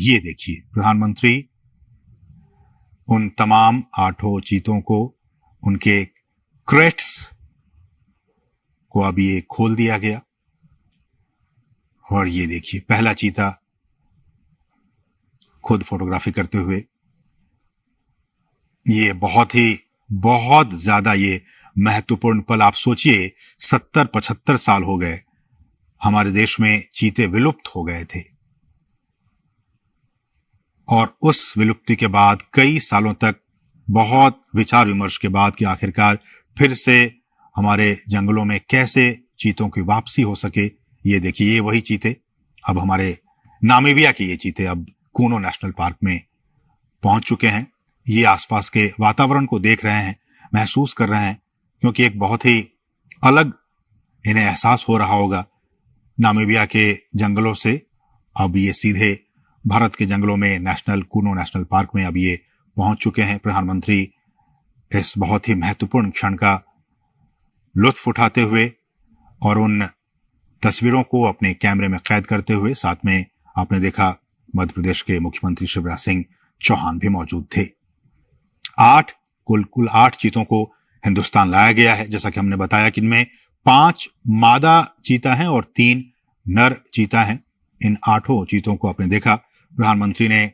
ये देखिए, प्रधानमंत्री उन तमाम 8 चीतों को, उनके क्रेट्स को अब ये खोल दिया गया। और ये देखिए, पहला चीता खुद फोटोग्राफी करते हुए। ये बहुत ज्यादा ये महत्वपूर्ण पल। आप सोचिए, 70-75 साल हो गए हमारे देश में चीते विलुप्त हो गए थे, और उस विलुप्ति के बाद कई सालों तक बहुत विचार विमर्श के बाद कि आखिरकार फिर से हमारे जंगलों में कैसे चीतों की वापसी हो सके। ये देखिए, ये वही चीते, अब हमारे नामीबिया के ये चीते अब कूनो नेशनल पार्क में पहुंच चुके हैं। ये आसपास के वातावरण को देख रहे हैं, महसूस कर रहे हैं, क्योंकि एक बहुत ही अलग इन्हें एहसास हो रहा होगा नामीबिया के जंगलों से। अब ये सीधे भारत के जंगलों में कूनो नेशनल पार्क में अब ये पहुंच चुके हैं। प्रधानमंत्री इस बहुत ही महत्वपूर्ण क्षण का लुत्फ उठाते हुए और उन तस्वीरों को अपने कैमरे में कैद करते हुए, साथ में आपने देखा मध्य प्रदेश के मुख्यमंत्री शिवराज सिंह चौहान भी मौजूद थे। कुल 8 चीतों को हिंदुस्तान लाया गया है। जैसा कि हमने बताया कि इनमें 5 मादा चीता हैं और 3 नर चीता हैं। इन 8 चीतों को आपने देखा, प्रधानमंत्री ने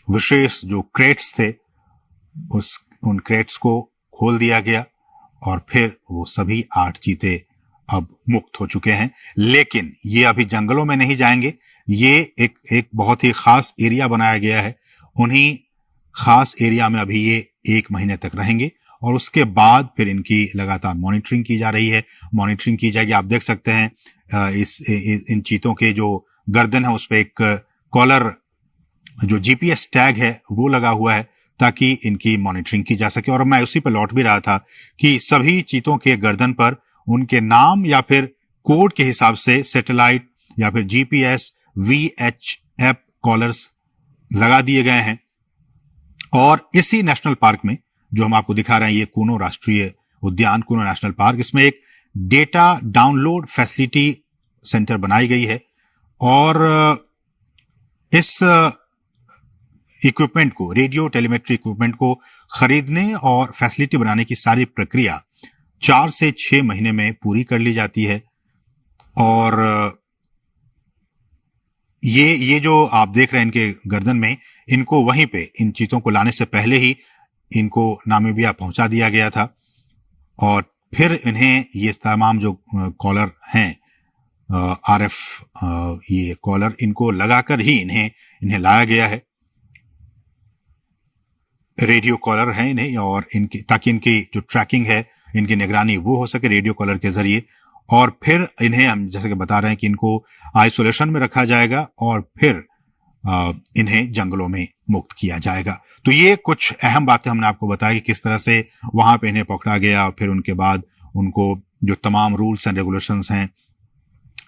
विशेष जो क्रेट्स थे उन क्रेट्स को खोल दिया गया, और फिर वो सभी 8 चीते अब मुक्त हो चुके हैं। लेकिन ये अभी जंगलों में नहीं जाएंगे। ये एक बहुत ही खास एरिया बनाया गया है। उन्हीं खास एरिया में अभी ये 1 महीने तक रहेंगे, और उसके बाद फिर इनकी लगातार मॉनिटरिंग की जा रही है। मॉनिटरिंग की जाएगी। आप देख सकते हैं इन चीतों के जो गर्दन है उस पर एक कॉलर, जो जीपीएस टैग है वो लगा हुआ है, ताकि इनकी मॉनिटरिंग की जा सके। और मैं उसी पर लौट भी रहा था कि सभी चीतों के गर्दन पर उनके नाम या फिर कोड के हिसाब से सैटेलाइट या फिर जीपीएस VHF कॉलर्स लगा दिए गए हैं। और इसी नेशनल पार्क में जो हम आपको दिखा रहे हैं, ये कूनो राष्ट्रीय उद्यान, कूनो नेशनल पार्क, इसमें एक डेटा डाउनलोड फैसिलिटी सेंटर बनाई गई है। और इस इक्विपमेंट को, रेडियो टेलीमेट्री इक्विपमेंट को खरीदने और फैसिलिटी बनाने की सारी प्रक्रिया 4 से 6 महीने में पूरी कर ली जाती है। और ये जो आप देख रहे हैं इनके गर्दन में, इनको वहीं पे, इन चीतों को लाने से पहले ही इनको नामीबिया पहुंचा दिया गया था, और फिर इन्हें ये तमाम जो कॉलर हैं, RF ये कॉलर, इनको लगाकर ही इन्हें लाया गया है। रेडियो कॉलर है इन्हें, और ताकि इनकी जो ट्रैकिंग है, इनकी निगरानी वो हो सके रेडियो कॉलर के जरिए। और फिर इन्हें हम जैसे कि बता रहे हैं कि इनको आइसोलेशन में रखा जाएगा, और फिर इन्हें जंगलों में मुक्त किया जाएगा। तो ये कुछ अहम बातें हमने आपको बताई कि किस तरह से वहां पे इन्हें पकड़ा गया, और फिर उनके बाद उनको जो तमाम रूल्स एंड रेगुलेशंस हैं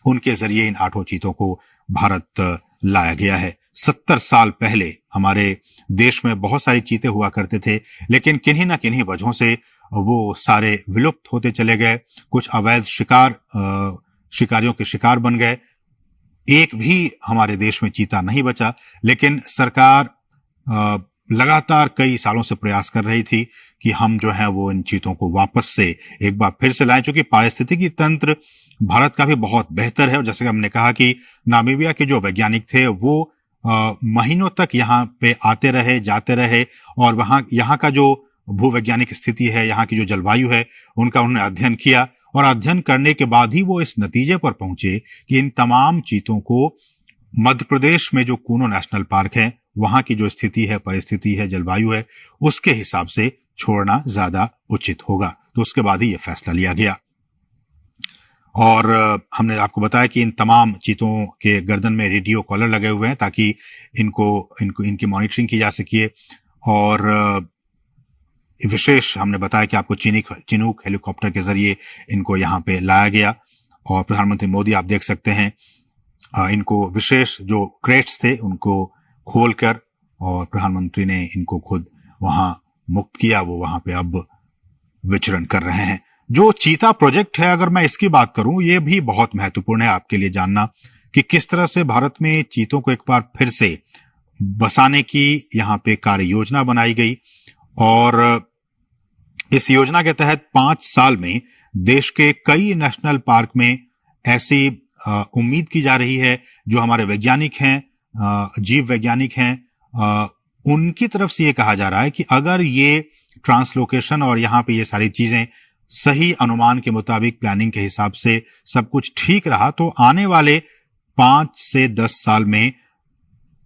उनके जरिए इन 8 चीतों को भारत लाया गया है। 70 साल पहले हमारे देश में बहुत सारे चीते हुआ करते थे, लेकिन किन्हीं ना किन्हीं वजहों से वो सारे विलुप्त होते चले गए। कुछ अवैध शिकारियों के शिकार बन गए। एक भी हमारे देश में चीता नहीं बचा। लेकिन सरकार लगातार कई सालों से प्रयास कर रही थी कि हम जो है वो इन चीतों को वापस से एक बार फिर से लाएं, चूंकि पारिस्थितिकी तंत्र भारत का भी बहुत बेहतर है। और जैसे कि हमने कहा कि नामीबिया के जो वैज्ञानिक थे वो महीनों तक यहाँ पे आते रहे, जाते रहे, और यहाँ का जो भूवैज्ञानिक स्थिति है, यहाँ की जो जलवायु है, उनका उन्होंने अध्ययन किया। और अध्ययन करने के बाद ही वो इस नतीजे पर पहुंचे कि इन तमाम चीतों को मध्य प्रदेश में जो कूनो नेशनल पार्क है, वहां की जो स्थिति है, परिस्थिति है, जलवायु है, उसके हिसाब से छोड़ना ज्यादा उचित होगा। तो उसके बाद ही यह फैसला लिया गया। और हमने आपको बताया कि इन तमाम चीतों के गर्दन में रेडियो कॉलर लगे हुए हैं, ताकि इनकी मॉनिटरिंग की जा सके। और विशेष हमने बताया कि आपको चिनूक हेलीकॉप्टर के जरिए इनको यहाँ पे लाया गया। और प्रधानमंत्री मोदी, आप देख सकते हैं, इनको विशेष जो क्रेट्स थे उनको खोलकर, और प्रधानमंत्री ने इनको खुद वहां मुक्त किया। वो वहां पे अब विचरण कर रहे हैं। जो चीता प्रोजेक्ट है, अगर मैं इसकी बात करूं, ये भी बहुत महत्वपूर्ण है आपके लिए जानना कि किस तरह से भारत में चीतों को एक बार फिर से बसाने की यहाँ पे कार्य योजना बनाई गई और इस योजना के तहत 5 साल में देश के कई नेशनल पार्क में ऐसी उम्मीद की जा रही है, जो हमारे वैज्ञानिक हैं, जीव वैज्ञानिक हैं, उनकी तरफ से ये कहा जा रहा है कि अगर ये ट्रांसलोकेशन और यहाँ पे ये सारी चीजें सही अनुमान के मुताबिक प्लानिंग के हिसाब से सब कुछ ठीक रहा, तो आने वाले 5 से 10 साल में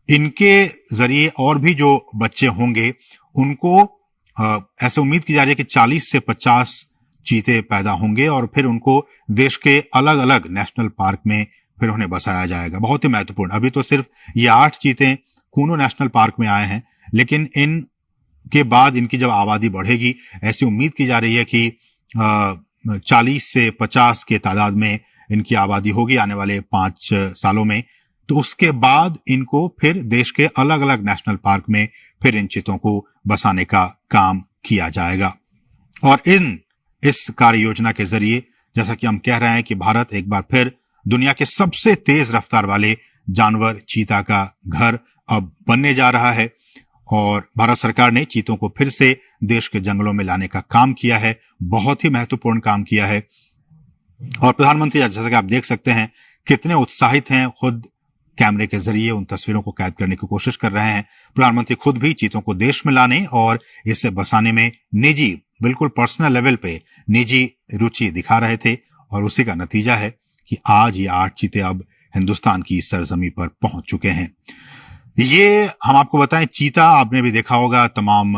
इनके जरिए और भी जो बच्चे होंगे उनको ऐसे उम्मीद की जा रही है कि 40 से 50 चीते पैदा होंगे और फिर उनको देश के अलग अलग नेशनल पार्क में फिर उन्हें बसाया जाएगा। बहुत ही महत्वपूर्ण, अभी तो सिर्फ ये 8 चीते कूनो नेशनल पार्क में आए हैं, लेकिन इन के बाद इनकी जब आबादी बढ़ेगी, ऐसी उम्मीद की जा रही है कि 40 से 50 के तादाद में इनकी आबादी होगी आने वाले 5 सालों में, तो उसके बाद इनको फिर देश के अलग अलग नेशनल पार्क में फिर इन चीतों को बसाने का काम किया जाएगा। और इस कार्य योजना के जरिए जैसा कि हम कह रहे हैं कि भारत एक बार फिर दुनिया के सबसे तेज रफ्तार वाले जानवर चीता का घर अब बनने जा रहा है और भारत सरकार ने चीतों को फिर से देश के जंगलों में लाने का काम किया है, बहुत ही महत्वपूर्ण काम किया है। और प्रधानमंत्री जैसा कि आप देख सकते हैं कितने उत्साहित हैं, खुद कैमरे के जरिए उन तस्वीरों को कैद करने की कोशिश कर रहे हैं। प्रधानमंत्री खुद भी चीतों को देश में लाने और इसे बसाने में निजी, बिल्कुल पर्सनल लेवल पे निजी रुचि दिखा रहे थे और उसी का नतीजा है कि आज ये 8 चीते अब हिंदुस्तान की सरजमी पर पहुंच चुके हैं। ये हम आपको बताएं, चीता आपने भी देखा होगा तमाम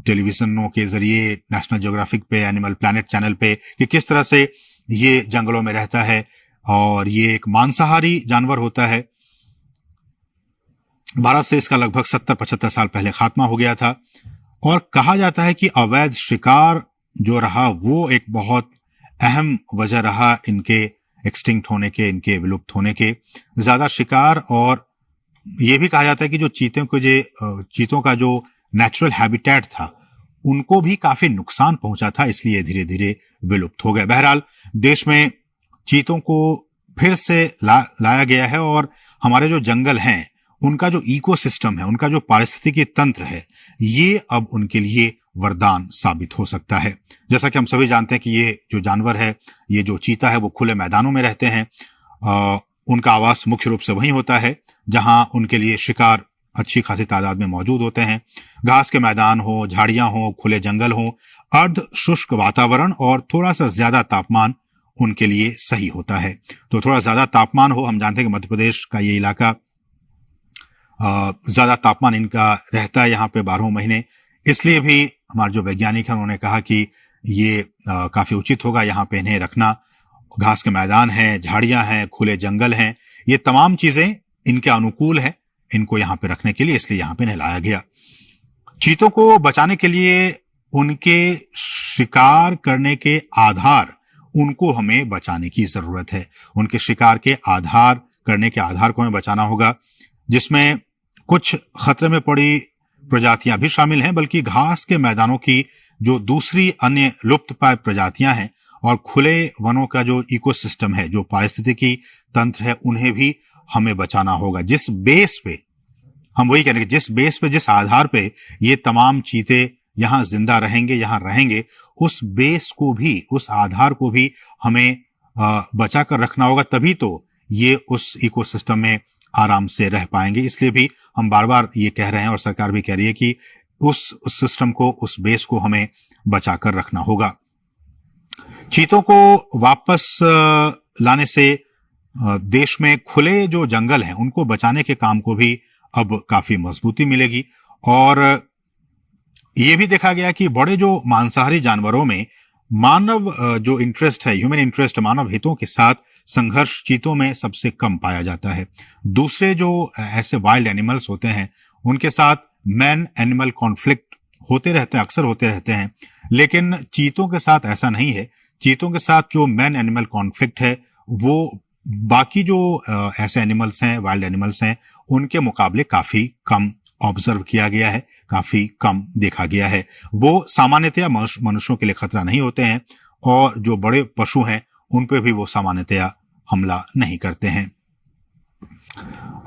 टेलीविजनों के जरिए, नेशनल ज्योग्राफिक पे, एनिमल प्लैनेट चैनल पे, कि किस तरह से ये जंगलों में रहता है और ये एक मांसाहारी जानवर होता है। भारत से इसका लगभग 70-75 साल पहले खात्मा हो गया था और कहा जाता है कि अवैध शिकार जो रहा वो एक बहुत अहम वजह रहा इनके एक्सटिंक्ट होने के, इनके विलुप्त होने के। ज्यादा शिकार, और ये भी कहा जाता है कि जो चीतों का जो नेचुरल हैबिटेट था उनको भी काफी नुकसान पहुंचा था, इसलिए धीरे धीरे विलुप्त हो गए। बहरहाल देश में चीतों को फिर से लाया गया है और हमारे जो जंगल हैं उनका जो इकोसिस्टम है, उनका जो पारिस्थितिकी तंत्र है, ये अब उनके लिए वरदान साबित हो सकता है। जैसा कि हम सभी जानते हैं कि ये जो जानवर है, ये जो चीता है, वो खुले मैदानों में रहते हैं। उनका आवास मुख्य रूप से वहीं होता है जहां उनके लिए शिकार अच्छी खासी तादाद में मौजूद होते हैं। घास के मैदान हो, झाड़ियां हो, खुले जंगल हो, अर्ध शुष्क वातावरण और थोड़ा सा ज्यादा तापमान उनके लिए सही होता है। तो थोड़ा ज्यादा तापमान हो, हम जानते हैं कि मध्य प्रदेश का ये इलाका ज्यादा तापमान इनका रहता है यहाँ पे 12 महीने, इसलिए भी हमारे जो वैज्ञानिक हैं उन्होंने कहा कि ये काफी उचित होगा यहाँ पे इन्हें रखना। घास के मैदान हैं, झाड़ियां हैं, खुले जंगल हैं, ये तमाम चीजें इनके अनुकूल है इनको यहाँ पे रखने के लिए, इसलिए यहाँ पे इन्हें लाया गया। चीतों को बचाने के लिए उनके शिकार करने के आधार, उनको हमें बचाने की जरूरत है। उनके शिकार के आधार करने के आधार को हमें बचाना होगा, जिसमें कुछ खतरे में पड़ी प्रजातियां भी शामिल हैं, बल्कि घास के मैदानों की जो दूसरी अन्य लुप्त प्राय प्रजातियां हैं और खुले वनों का जो इकोसिस्टम है, जो पारिस्थितिकी तंत्र है, उन्हें भी हमें बचाना होगा। जिस बेस पे, हम वही कह रहे हैं, जिस बेस पे, जिस आधार पे ये तमाम चीते यहां जिंदा रहेंगे, यहां रहेंगे, उस बेस को भी, उस आधार को भी हमें बचा कर रखना होगा, तभी तो ये उस इकोसिस्टम में आराम से रह पाएंगे। इसलिए भी हम बार बार ये कह रहे हैं और सरकार भी कह रही है कि उस सिस्टम को, उस बेस को हमें बचा कर रखना होगा। चीतों को वापस लाने से देश में खुले जो जंगल हैं उनको बचाने के काम को भी अब काफी मजबूती मिलेगी। और ये भी देखा गया कि बड़े जो मांसाहारी जानवरों में मानव जो इंटरेस्ट है, ह्यूमन इंटरेस्ट, मानव हितों के साथ संघर्ष चीतों में सबसे कम पाया जाता है। दूसरे जो ऐसे वाइल्ड एनिमल्स होते हैं उनके साथ मैन एनिमल कॉन्फ्लिक्ट होते रहते हैं, अक्सर होते रहते हैं, लेकिन चीतों के साथ ऐसा नहीं है। चीतों के साथ जो मैन एनिमल कॉन्फ्लिक्ट है वो बाकी जो ऐसे एनिमल्स हैं, वाइल्ड एनिमल्स हैं, उनके मुकाबले काफी कम ऑब्जर्व किया गया है, काफी कम देखा गया है। वो सामान्यतया मनुष्यों के लिए खतरा नहीं होते हैं और जो बड़े पशु हैं उन पे भी वो सामान्यतया हमला नहीं करते हैं।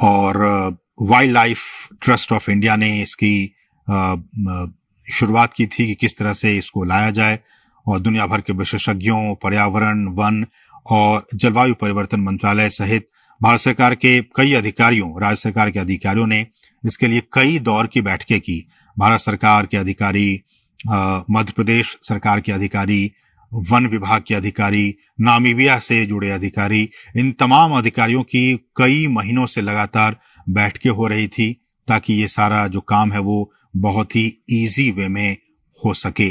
और wild life trust of India ने इसकी शुरुआत की थी कि किस तरह से इसको लाया जाए, और दुनिया भर के विशेषज्ञों, पर्यावरण, वन और जलवायु परिवर्तन मंत्रालय सहित भारत सरकार के कई अधिकारियों, राज्य सरकार के अधिकारियों ने इसके लिए कई दौर की बैठकें की। भारत सरकार के अधिकारी, मध्य प्रदेश सरकार के अधिकारी, वन विभाग के अधिकारी, नामीबिया से जुड़े अधिकारी, इन तमाम अधिकारियों की कई महीनों से लगातार बैठकें हो रही थी ताकि ये सारा जो काम है वो बहुत ही इजी वे में हो सके।